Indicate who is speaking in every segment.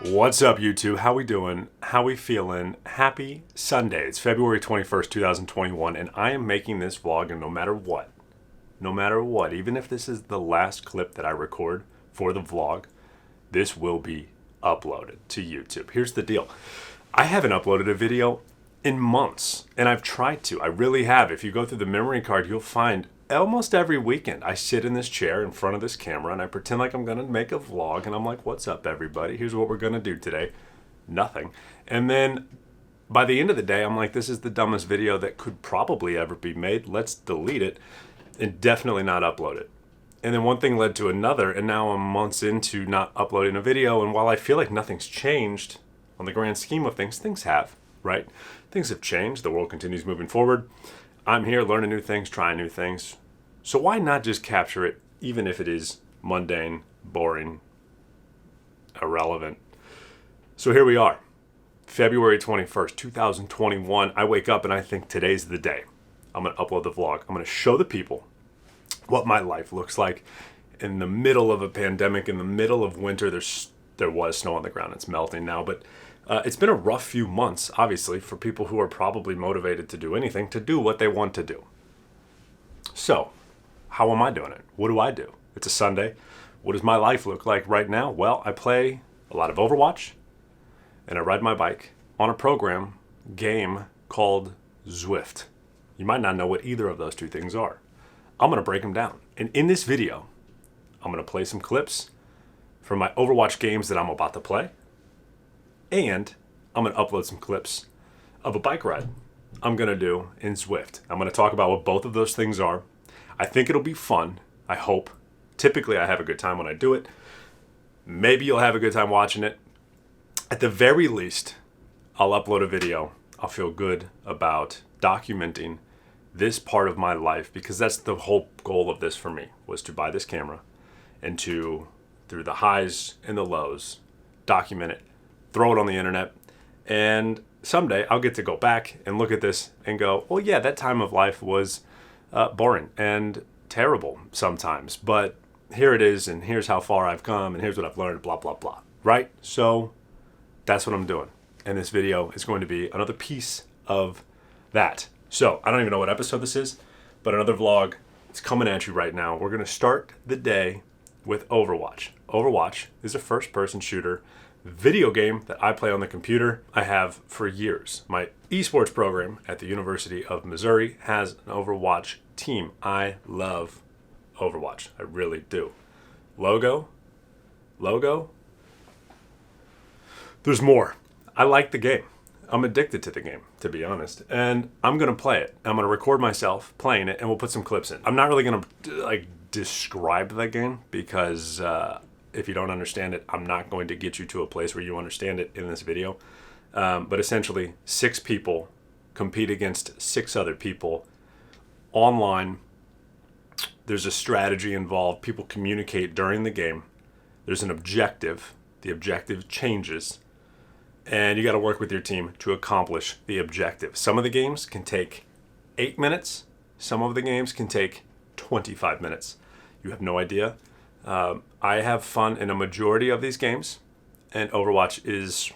Speaker 1: What's up, YouTube? How we doing? How we feeling? Happy Sunday. It's February 21st, 2021, and I am making this vlog, and no matter what, even if this is the last clip that I record for the vlog, this will be uploaded to YouTube. Here's the deal. I haven't uploaded a video in months, and I've tried to. I really have. If you go through the memory card, you'll find almost every weekend I sit in this chair in front of this camera and I pretend like I'm going to make a vlog, and I'm like, what's up, everybody? Here's what we're going to do today. Nothing. And then by the end of the day, I'm like, this is the dumbest video that could probably ever be made. Let's delete it and definitely not upload it. And then one thing led to another, and now I'm months into not uploading a video. And while I feel like nothing's changed on the grand scheme of things, things have, right? Things have changed. The world continues moving forward. I'm here learning new things, trying new things. So why not just capture it, even if it is mundane, boring, irrelevant? So here we are, February 21st, 2021. I wake up and I think today's the day. I'm going to upload the vlog. I'm going to show the people what my life looks like in the middle of a pandemic, in the middle of winter. There was snow on the ground. It's melting now, but it's been a rough few months, obviously, for people who are probably motivated to do anything, to do what they want to do. So, how am I doing it? What do I do? It's a Sunday. What does my life look like right now? Well, I play a lot of Overwatch, and I ride my bike on a game called Zwift. You might not know what either of those two things are. I'm going to break them down. And in this video, I'm going to play some clips from my Overwatch games that I'm about to play. And I'm going to upload some clips of a bike ride I'm going to do in Zwift. I'm going to talk about what both of those things are. I think it'll be fun. I hope. Typically, I have a good time when I do it. Maybe you'll have a good time watching it. At the very least, I'll upload a video. I'll feel good about documenting this part of my life, because that's the whole goal of this for me, was to buy this camera and to, through the highs and the lows, document it, throw it on the internet, and someday I'll get to go back and look at this and go, well, yeah, that time of life was boring and terrible sometimes, but here it is, and here's how far I've come, and here's what I've learned, blah, blah, blah, right? So that's what I'm doing, and this video is going to be another piece of that. So I don't even know what episode this is, but another vlog is coming at you right now. We're going to start the day with Overwatch. Overwatch is a first-person shooter video game that I play on the computer. I have for years. My Esports program at the University of Missouri has an Overwatch team. I love Overwatch. I really do. Logo. There's more. I like the game. I'm addicted to the game, to be honest. And I'm going to play it. I'm going to record myself playing it, and we'll put some clips in. I'm not really going to describe the game, because if you don't understand it, I'm not going to get you to a place where you understand it in this video. But essentially, 6 people compete against 6 other people online. There's a strategy involved. People communicate during the game. There's an objective. The objective changes. And you got to work with your team to accomplish the objective. Some of the games can take 8 minutes. Some of the games can take 25 minutes. You have no idea. I have fun in a majority of these games, and Overwatch is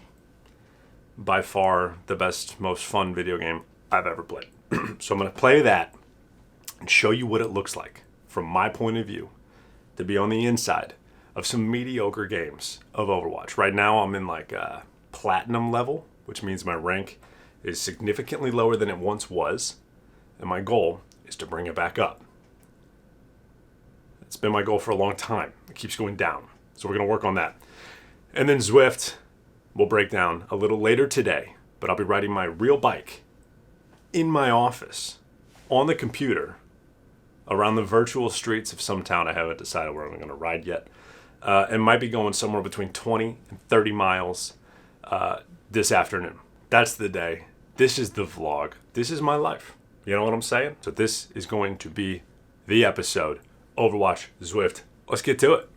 Speaker 1: by far the best, most fun video game I've ever played. So I'm going to play that and show you what it looks like from my point of view to be on the inside of some mediocre games of Overwatch. Right now I'm in platinum level, which means my rank is significantly lower than it once was, and my goal is to bring it back up. It's been my goal for a long time. It keeps going down, so we're going to work on that. And then Zwift we'll break down a little later today, but I'll be riding my real bike in my office on the computer around the virtual streets of some town. I haven't decided where I'm going to ride yet, and might be going somewhere between 20 and 30 miles this afternoon. That's the day. This is the vlog. This is my life. You know what I'm saying? So this is going to be the episode. Overwatch, Zwift. Let's get to it.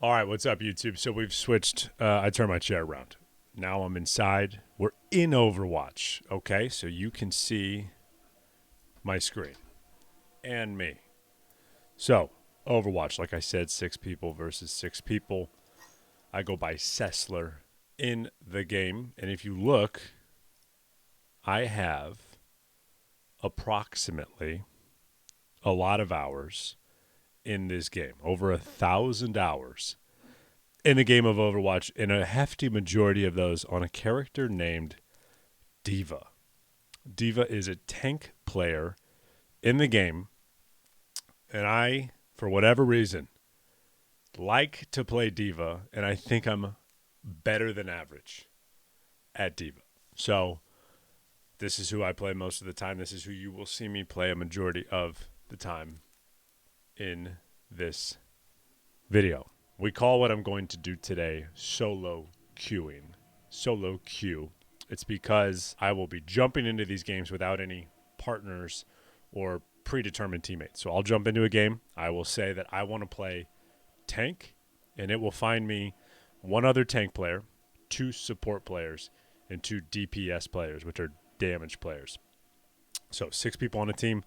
Speaker 1: All right, what's up, YouTube? So we've switched. I turned my chair around. Now I'm inside. We're in Overwatch, okay? So you can see my screen and me. So, Overwatch, like I said, 6 people versus 6 people. I go by Sessler in the game. And if you look, I have approximately a lot of hours in this game. Over 1,000 hours in the game of Overwatch, and a hefty majority of those on a character named D.Va. D.Va is a tank player in the game, and I, for whatever reason, like to play D.Va, and I think I'm better than average at D.Va. So this is who I play most of the time. This is who you will see me play a majority of the time in this video. We call what I'm going to do today solo queuing. Solo queue. It's because I will be jumping into these games without any partners or predetermined teammates. So I'll jump into a game. I will say that I want to play tank, and it will find me one other tank player, 2 support players, and 2 DPS players, which are damage players. So 6 people on a team.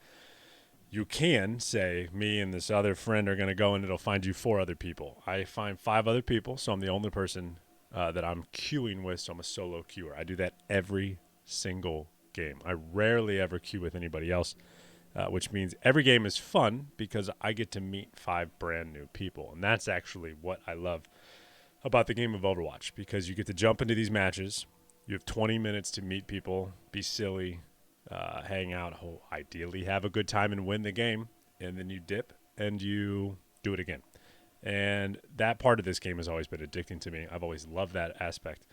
Speaker 1: You can say me and this other friend are going to go, and it'll find you 4 other people. I find 5 other people, so I'm the only person that I'm queuing with, so I'm a solo queuer. I do that every single game. I rarely ever queue with anybody else, which means every game is fun because I get to meet 5 brand new people, and that's actually what I love about the game of Overwatch, because you get to jump into these matches. You have 20 minutes to meet people, be silly, hang out, ideally have a good time and win the game, and then you dip and you do it again. And that part of this game has always been addicting to me. I've always loved that aspect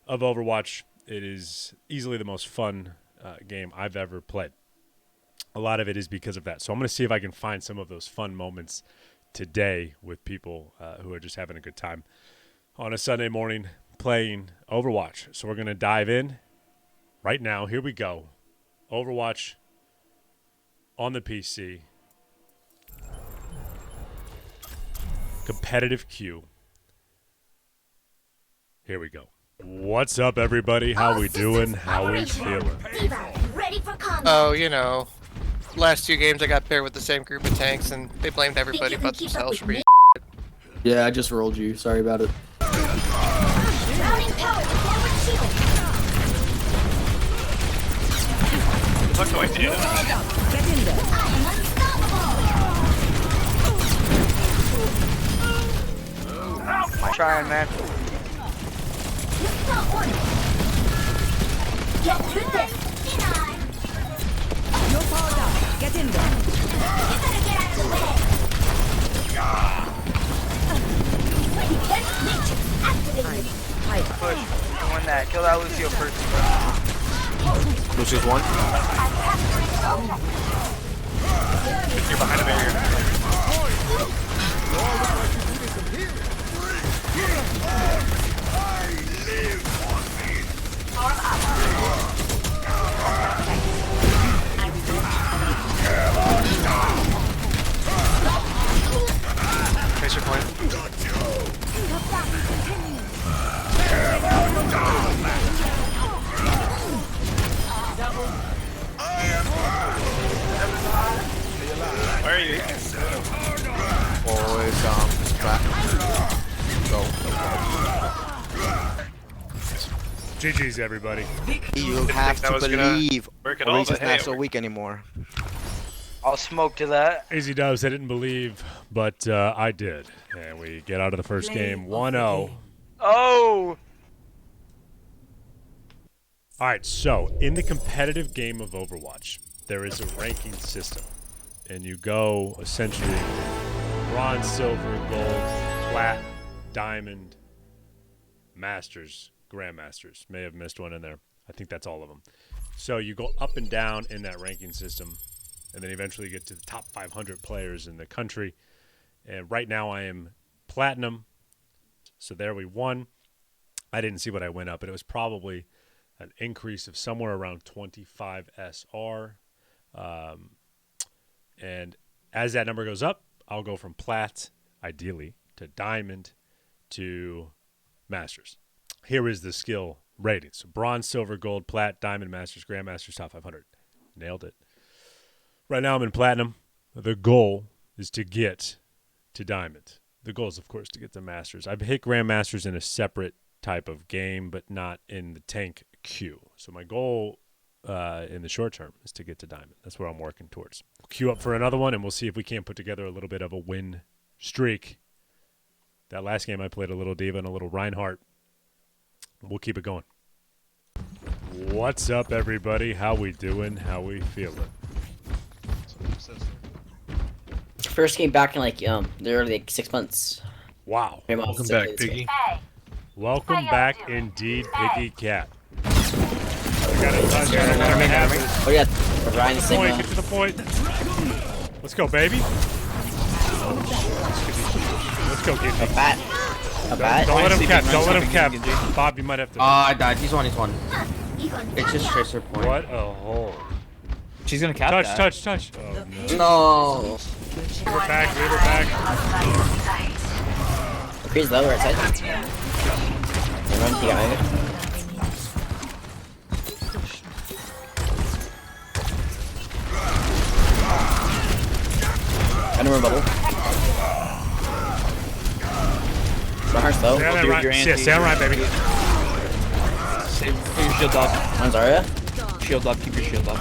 Speaker 1: of Overwatch. It is easily the most fun game I've ever played. A lot of it is because of that. So I'm going to see if I can find some of those fun moments today with people who are just having a good time on a Sunday morning playing Overwatch. So we're going to dive in right now. Here we go. Overwatch on the PC. Competitive queue. Here we go. What's up, everybody? How we doing? How we feeling?
Speaker 2: Ready for combat.
Speaker 3: Oh, you know, last 2 games I got paired with the same group of tanks, and they blamed everybody but themselves for being.
Speaker 4: Yeah, I just rolled you. Sorry about it.
Speaker 2: Mounting power, forward shield.
Speaker 3: What do I do?
Speaker 2: Get in there. I am unstoppable.
Speaker 3: I'm trying, man.
Speaker 2: Stop order. Get through this. Deny.
Speaker 5: You're powered up. Get in there.
Speaker 2: You better get out of the way. Defense matrix activated.
Speaker 3: Push. You win that. Kill that Lucio first.
Speaker 4: Lucius 1.
Speaker 3: You're behind the barrier. Tracer point. Where are you?
Speaker 4: Always back. Go.
Speaker 1: GG's, everybody.
Speaker 4: You have to believe.
Speaker 3: Work at all,
Speaker 4: Orisa's
Speaker 3: but hey,
Speaker 4: not so weak anymore.
Speaker 3: I'll smoke to that.
Speaker 1: Easy dubs. I didn't believe, but I did. And we get out of the first game 1-0.
Speaker 3: Oh!
Speaker 1: All right, so in the competitive game of Overwatch, there is a ranking system. And you go essentially bronze, silver, gold, plat, diamond, masters, grandmasters. May have missed one in there. I think that's all of them. So you go up and down in that ranking system, and then eventually get to the top 500 players in the country. And right now I am platinum. So there we won. I didn't see what I went up, but it was probably an increase of somewhere around 25 SR. And as that number goes up, I'll go from plat, ideally, to diamond, to masters. Here is the skill ratings. So bronze, silver, gold, plat, diamond, masters, grandmasters, top 500. Nailed it. Right now I'm in platinum. The goal is to get to diamond. The goal is, of course, to get to masters. I've hit grandmasters in a separate type of game, but not in the tank queue. So my goal in the short term is to get to diamond. That's what I'm working towards. We'll queue up for another one, and we'll see if we can't put together a little bit of a win streak. That last game I played a little Diva and a little Reinhardt. We'll keep it going. What's up, everybody? How we doing? How we feeling?
Speaker 6: First game back in literally 6 months.
Speaker 1: Wow.
Speaker 7: Welcome back, Piggy.
Speaker 1: Welcome back indeed, Piggy Cat. I got a touch. I have it.
Speaker 6: Oh yeah, Ryan is
Speaker 1: Point, get to the point. Let's go, baby. Let's go, Giddy.
Speaker 6: A bat.
Speaker 1: Don't let him cap. Don't let him cap. Bob, you might have to.
Speaker 4: Oh, I died. He's one. It's just tracer point.
Speaker 1: What a hole.
Speaker 7: She's gonna cap that.
Speaker 1: Touch. Oh, no.
Speaker 4: No.
Speaker 1: Leave her back.
Speaker 6: Freeze low right side. Run, he got moving. I know bubble. Reinhardt's low.
Speaker 1: Stay on right, baby.
Speaker 7: Put your shield up.
Speaker 6: Mine's Zarya.
Speaker 7: Shield up. Keep your shield up.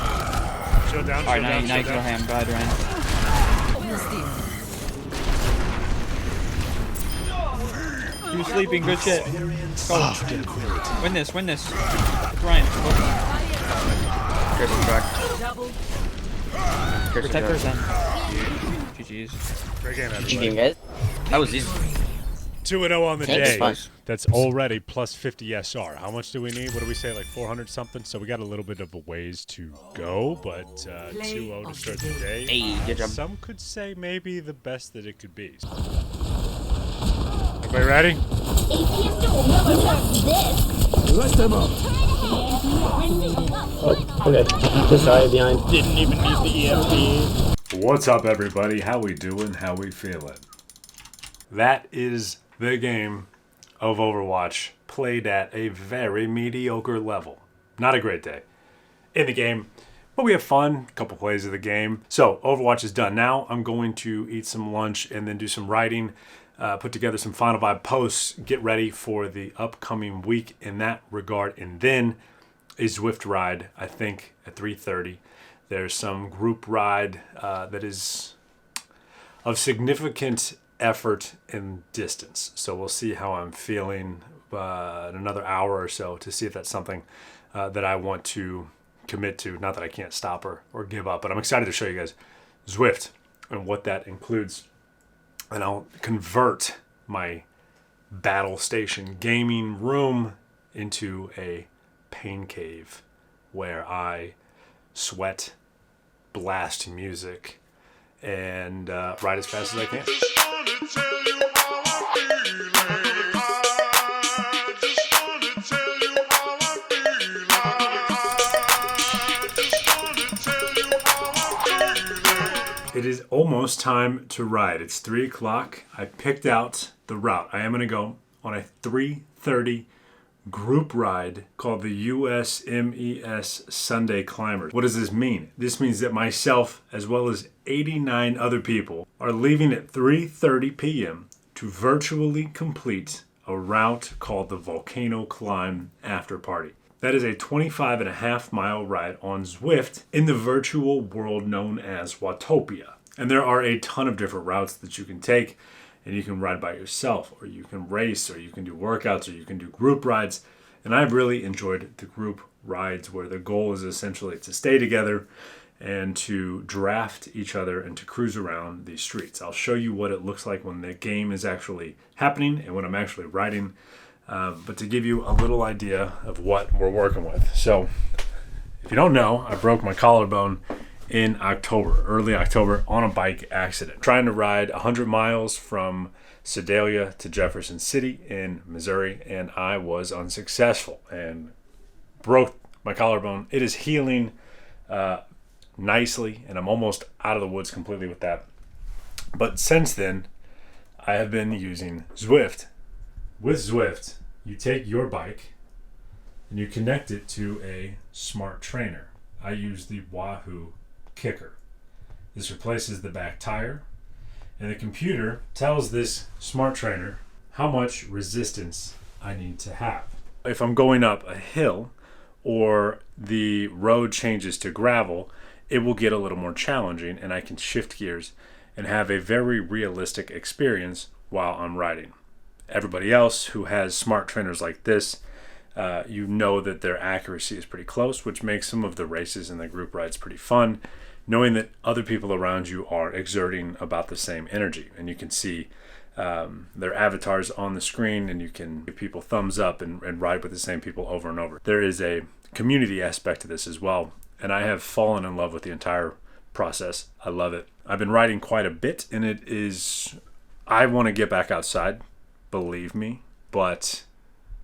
Speaker 1: Shield down.
Speaker 7: Alright, now you can go ham. Go ahead, Ryan. He was sleeping. Good shit. Go. Win this. Ryan. Go.
Speaker 4: Tracer track.
Speaker 7: Protect her then. GG's.
Speaker 1: Great game,
Speaker 6: GG game,
Speaker 1: everybody.
Speaker 6: guys.
Speaker 4: That was easy.
Speaker 1: 2-0 on the
Speaker 6: Thanks,
Speaker 1: day.
Speaker 6: fun.
Speaker 1: That's already plus 50 SR. How much do we need? What do we say, like 400 something? So we got a little bit of a ways to go, but 2-0 to start the day.
Speaker 4: Hey, good job.
Speaker 1: Some could say maybe the best that it could be. Everybody ready?
Speaker 8: Okay, just sorry behind. Didn't even need the EMP.
Speaker 1: What's up, everybody? How we doing? How we feeling? That is the game of Overwatch played at a very mediocre level. Not a great day in the game, but we have fun. A couple plays of the game. So Overwatch is done. Now I'm going to eat some lunch and then do some writing, put together some FinalVibe posts, get ready for the upcoming week in that regard, and then a Zwift ride, I think, at 3:30. There's some group ride that is of significant effort and distance. So we'll see how I'm feeling in another hour or so to see if that's something that I want to commit to. Not that I can't stop or give up, but I'm excited to show you guys Zwift and what that includes. And I'll convert my battle station gaming room into a pain cave where I sweat, blast music, and ride as fast as I can. It is almost time to ride. It's 3 o'clock. I picked out the route. I am going to go on a 3:30 group ride called the USMES Sunday Climbers. What does this mean? This means that myself, as well as 89 other people, are leaving at 3:30 p.m. to virtually complete a route called the Volcano Climb After Party. That is a 25.5-mile ride on Zwift in the virtual world known as Watopia. And there are a ton of different routes that you can take, and you can ride by yourself, or you can race, or you can do workouts, or you can do group rides. And I've really enjoyed the group rides where the goal is essentially to stay together and to draft each other and to cruise around the streets. I'll show you what it looks like when the game is actually happening and when I'm actually riding. But to give you a little idea of what we're working with. So, if you don't know, I broke my collarbone in October, early October, on a bike accident. Trying to ride 100 miles from Sedalia to Jefferson City in Missouri, and I was unsuccessful and broke my collarbone. It is healing nicely, and I'm almost out of the woods completely with that. But since then, I have been using Zwift. With Zwift, you take your bike and you connect it to a smart trainer. I use the Wahoo Kicker. This replaces the back tire, and the computer tells this smart trainer how much resistance I need to have. If I'm going up a hill or the road changes to gravel, it will get a little more challenging, and I can shift gears and have a very realistic experience while I'm riding. Everybody else who has smart trainers like this, you know that their accuracy is pretty close, which makes some of the races and the group rides pretty fun, knowing that other people around you are exerting about the same energy, and you can see their avatars on the screen, and you can give people thumbs up and ride with the same people over and over. There is a community aspect to this as well, and I have fallen in love with the entire process. I love it. I've been riding quite a bit, and I want to get back outside, believe me, but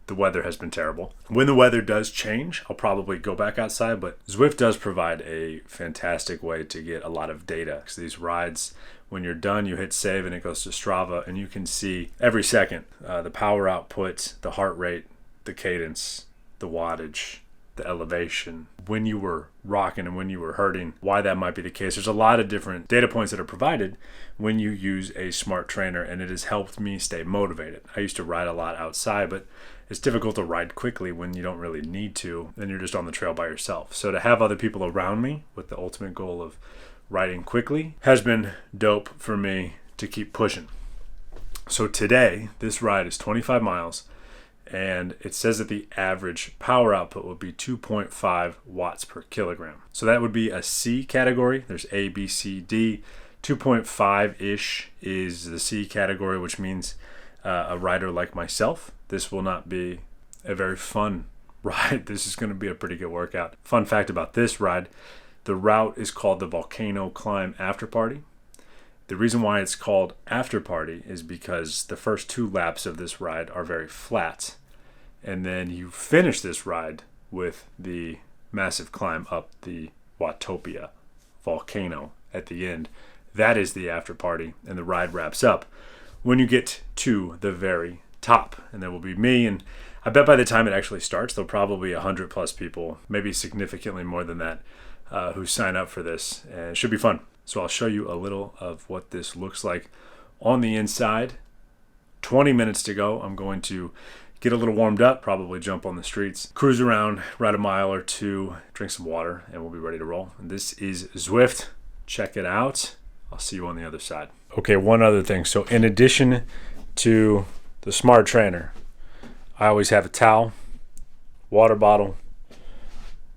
Speaker 1: the weather has been terrible. When the weather does change, I'll probably go back outside, but Zwift does provide a fantastic way to get a lot of data. Because these rides, when you're done, you hit save and it goes to Strava, and you can see every second the power output, the heart rate, the cadence, the wattage, the elevation, when you were rocking and when you were hurting, why that might be the case. There's a lot of different data points that are provided when you use a smart trainer, and it has helped me stay motivated. I used to ride a lot outside, but it's difficult to ride quickly when you don't really need to, and you're just on the trail by yourself. So to have other people around me with the ultimate goal of riding quickly has been dope for me to keep pushing. So today, this ride is 25 miles, and it says that the average power output will be 2.5 watts per kilogram. So that would be a C category. There's A, B, C, D. 2.5-ish is the C category, which means a rider like myself. This will not be a very fun ride. This is going to be a pretty good workout. Fun fact about this ride, the route is called the Volcano Climb After Party. The reason why it's called After Party is because the first 2 laps of this ride are very flat, and then you finish this ride with the massive climb up the Watopia volcano at the end. That is the after party, and the ride wraps up when you get to the very top. And there will be me, and I bet by the time it actually starts, there'll probably be 100 plus people, maybe significantly more than that, who sign up for this, and it should be fun. So I'll show you a little of what this looks like on the inside. 20 minutes to go. I'm going to get a little warmed up, probably jump on the streets, cruise around, ride a mile or 2, drink some water, and we'll be ready to roll. And this is Zwift. Check it out. I'll see you on the other side. Okay, one other thing. So in addition to the smart trainer, I always have a towel, water bottle,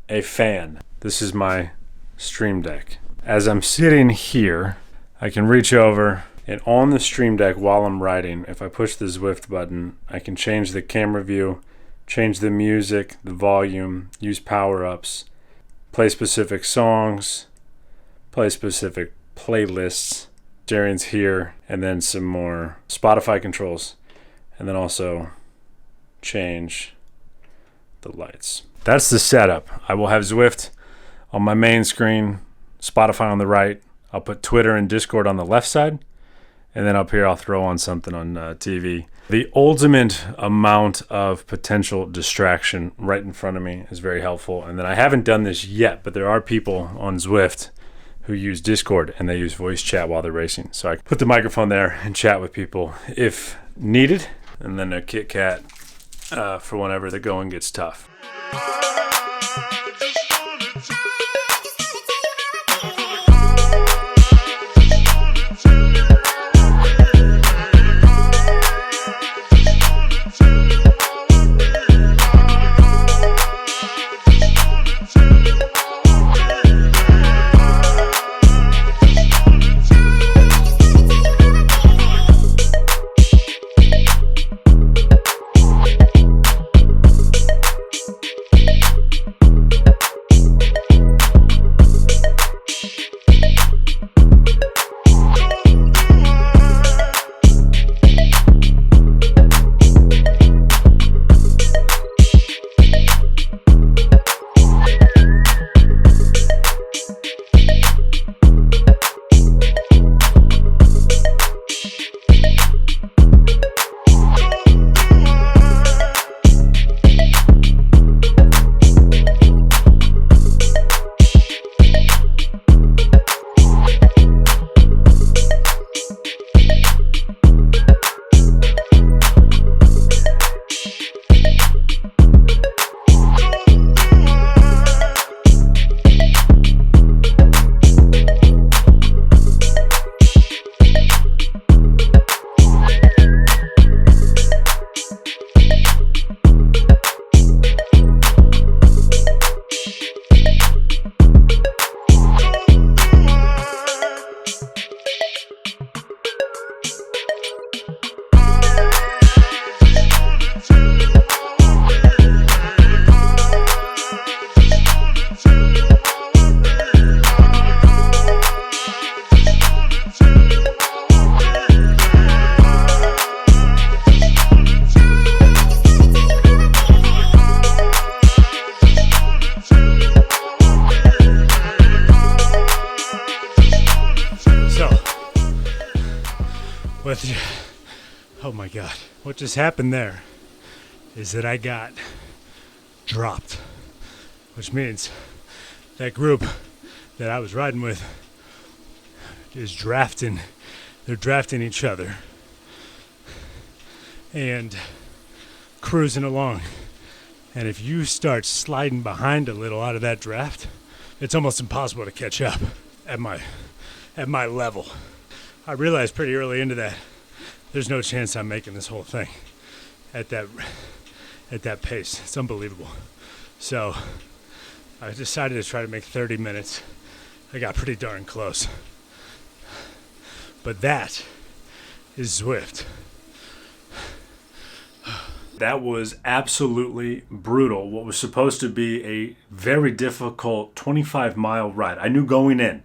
Speaker 1: a fan. This is my Stream Deck. As I'm sitting here, I can reach over, and on the Stream Deck while I'm riding, if I push the Zwift button, I can change the camera view, change the music, the volume, use power-ups, play specific songs, play specific playlists. Darren's here, and then some more Spotify controls, and then also change the lights. That's the setup. I will have Zwift on my main screen, Spotify on the right. I'll put Twitter and Discord on the left side, and then up here I'll throw on something on TV. The ultimate amount of potential distraction right in front of me is very helpful. And then I haven't done this yet, but there are people on Zwift who use Discord, and they use voice chat while they're racing. So I put the microphone there and chat with people if needed, and then a Kit Kat for whenever the going gets tough.
Speaker 9: Oh my God. What just happened there is that I got dropped, which means that group that I was riding with is drafting. They're drafting each other and cruising along. And if you start sliding behind a little out of that draft, it's almost impossible to catch up at my level. I realized pretty early into that there's no chance I'm making this whole thing at that pace. It's unbelievable. So I decided to try to make 30 minutes. I got pretty darn close. But that is Zwift.
Speaker 1: That was absolutely brutal. What was supposed to be a very difficult 25-mile ride. I knew going in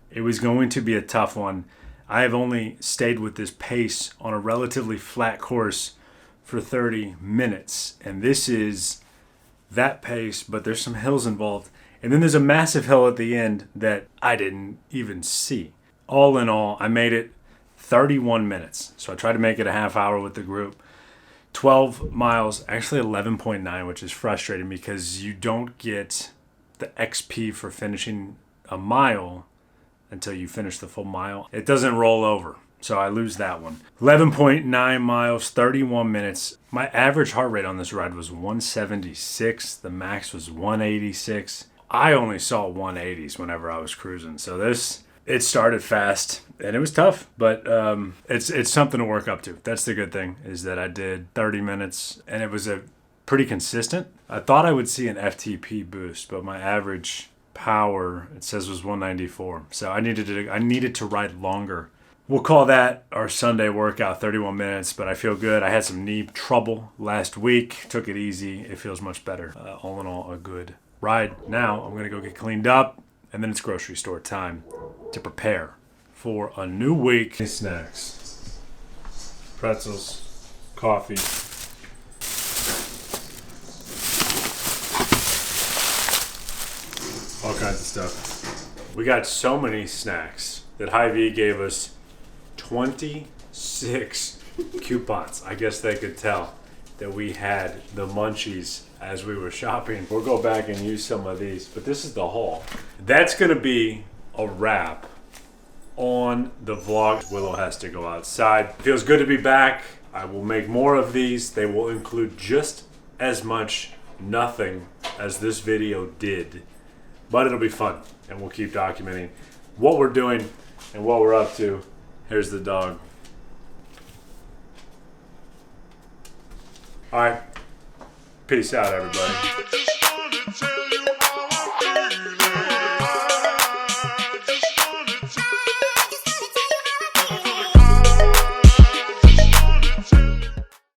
Speaker 1: it was going to be a tough one. I have only stayed with this pace on a relatively flat course for 30 minutes. And this is that pace, but there's some hills involved. And then there's a massive hill at the end that I didn't even see. All in all, I made it 31 minutes. So I tried to make it a half hour with the group. 12 miles, actually 11.9, which is frustrating because you don't get the XP for finishing a mile until you finish the full mile. It doesn't roll over, so I lose that one. 11.9 miles, 31 minutes. My average heart rate on this ride was 176. The max was 186. I only saw 180s whenever I was cruising, so it started fast and it was tough, but it's something to work up to. That's the good thing, is that I did 30 minutes and it was a pretty consistent. I thought I would see an FTP boost, but my average power, it says, was 194. So I needed to ride longer. We'll call that our Sunday workout, 31 minutes, but I feel good. I had some knee trouble last week. Took it easy. It feels much better. All in all, a good ride. Now I'm going to go get cleaned up, and then it's grocery store time to prepare for a new week. Snacks, pretzels, coffee. All kinds of stuff. We got so many snacks that Hy-Vee gave us 26 coupons. I guess they could tell that we had the munchies as we were shopping. We'll go back and use some of these, but this is the haul. That's gonna be a wrap on the vlog. Willow has to go outside. Feels good to be back. I will make more of these. They will include just as much nothing as this video did, but it'll be fun, and we'll keep documenting what we're doing and what we're up to. Here's the dog. All right, peace out, everybody.